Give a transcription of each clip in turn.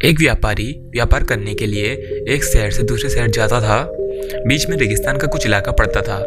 एक व्यापारी व्यापार करने के लिए एक शहर से दूसरे शहर जाता था। बीच में रेगिस्तान का कुछ इलाका पड़ता था।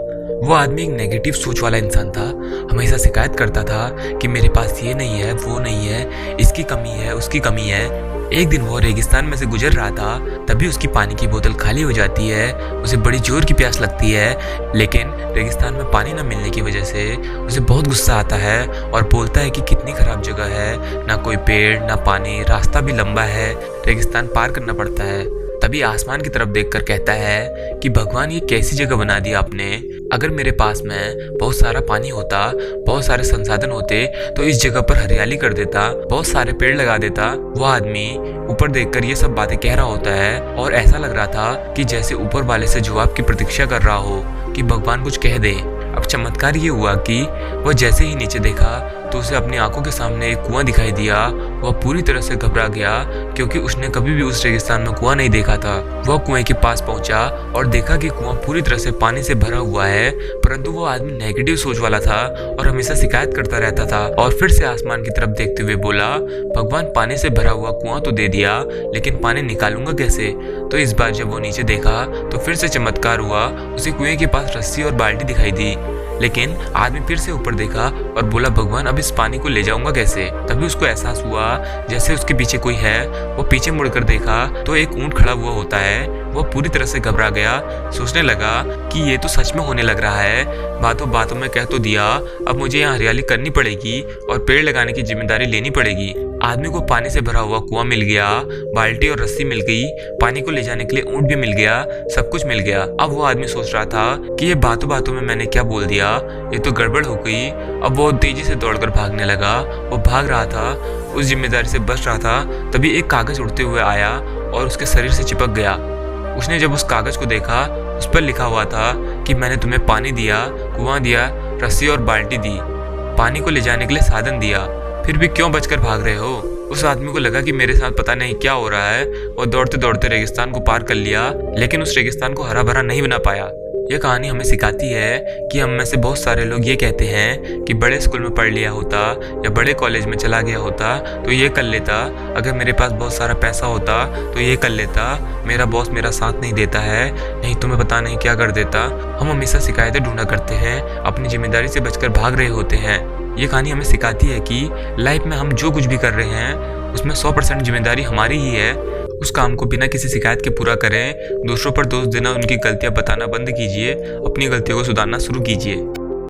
वो आदमी एक नेगेटिव सोच वाला इंसान था। हमेशा शिकायत करता था कि मेरे पास ये नहीं है, वो नहीं है, इसकी कमी है, उसकी कमी है। एक दिन वो रेगिस्तान में से गुजर रहा था, तभी उसकी पानी की बोतल खाली हो जाती है। उसे बड़ी जोर की प्यास लगती है, लेकिन रेगिस्तान में पानी न मिलने की वजह से उसे बहुत गुस्सा आता है और बोलता है कि कितनी खराब जगह है, ना कोई पेड़ ना पानी, रास्ता भी लंबा है, रेगिस्तान पार करना पड़ता है। तभी आसमान की तरफ देखकर कहता है कि भगवान, ये कैसी जगह बना दी आपने। अगर मेरे पास में बहुत सारा पानी होता, बहुत सारे संसाधन होते, तो इस जगह पर हरियाली कर देता, बहुत सारे पेड़ लगा देता। वो आदमी ऊपर देखकर ये सब बातें कह रहा होता है और ऐसा लग रहा था कि जैसे ऊपर वाले से जवाब की प्रतीक्षा कर रहा हो कि भगवान कुछ कह दे। अब चमत्कार ये हुआ कि वह जैसे ही नीचे देखा तो उसे अपनी आंखों के सामने एक कुआं दिखाई दिया। वह पूरी तरह से घबरा गया क्योंकि उसने कभी भी उस रेगिस्तान में कुआं नहीं देखा था। वह कुएं के पास पहुंचा और देखा कि कुआं पूरी तरह से पानी से भरा हुआ है, परंतु वो आदमी नेगेटिव सोच वाला था और हमेशा शिकायत करता रहता था। और फिर से आसमान की तरफ देखते हुए बोला, भगवान, पानी से भरा हुआ कुआं तो दे दिया, लेकिन पानी निकालूंगा कैसे? तो इस बार जब वो नीचे देखा तो फिर से चमत्कार हुआ। उसे कुएं के पास रस्सी और बाल्टी दिखाई दी, लेकिन आदमी फिर से ऊपर देखा और बोला, भगवान, अब इस पानी को ले जाऊंगा कैसे? तभी उसको एहसास हुआ जैसे उसके पीछे कोई है। वो पीछे मुड़कर देखा तो एक ऊंट खड़ा हुआ होता है। वो पूरी तरह से घबरा गया, सोचने लगा कि ये तो सच में होने लग रहा है। बातों बातों में कह तो दिया, अब मुझे यहाँ हरियाली करनी पड़ेगी और पेड़ लगाने की जिम्मेदारी लेनी पड़ेगी। आदमी को पानी से भरा हुआ कुआं मिल गया, बाल्टी और रस्सी मिल गई, पानी को ले जाने के लिए ऊंट भी मिल गया, सब कुछ मिल गया। अब वो आदमी सोच रहा था कि ये बातों बातों में मैंने क्या बोल दिया, ये तो गड़बड़ हो गई। अब वो तेजी से दौड़कर भागने लगा। वो भाग रहा था, उस जिम्मेदारी से बच रहा था, तभी एक कागज उड़ते हुए आया और उसके शरीर से चिपक गया। उसने जब उस कागज को देखा, उस पर लिखा हुआ था कि मैंने तुम्हें पानी दिया, कुआं दिया, रस्सी और बाल्टी दी, पानी को ले जाने के लिए साधन दिया, फिर भी क्यों बचकर भाग रहे हो? उस आदमी को लगा कि मेरे साथ पता नहीं क्या हो रहा है। वो दौड़ते दौड़ते रेगिस्तान को पार कर लिया, लेकिन उस रेगिस्तान को हरा भरा नहीं बना पाया। यह कहानी हमें सिखाती है कि हम में से बहुत सारे लोग ये कहते हैं कि बड़े स्कूल में पढ़ लिया होता या बड़े कॉलेज में चला गया होता तो ये कर लेता, अगर मेरे पास बहुत सारा पैसा होता तो ये कर लेता, मेरा बॉस मेरा साथ नहीं देता है, नहीं तो मैं पता नहीं क्या कर देता। हम हमेशा शिकायतें ढूंढा करते हैं, अपनी जिम्मेदारी से बचकर भाग रहे होते हैं। ये कहानी हमें सिखाती है कि लाइफ में हम जो कुछ भी कर रहे हैं उसमें 100% जिम्मेदारी हमारी ही है। उस काम को बिना किसी शिकायत के पूरा करें, दूसरों पर दोष देना, उनकी गलतियां बताना बंद कीजिए, अपनी गलतियों को सुधारना शुरू कीजिए।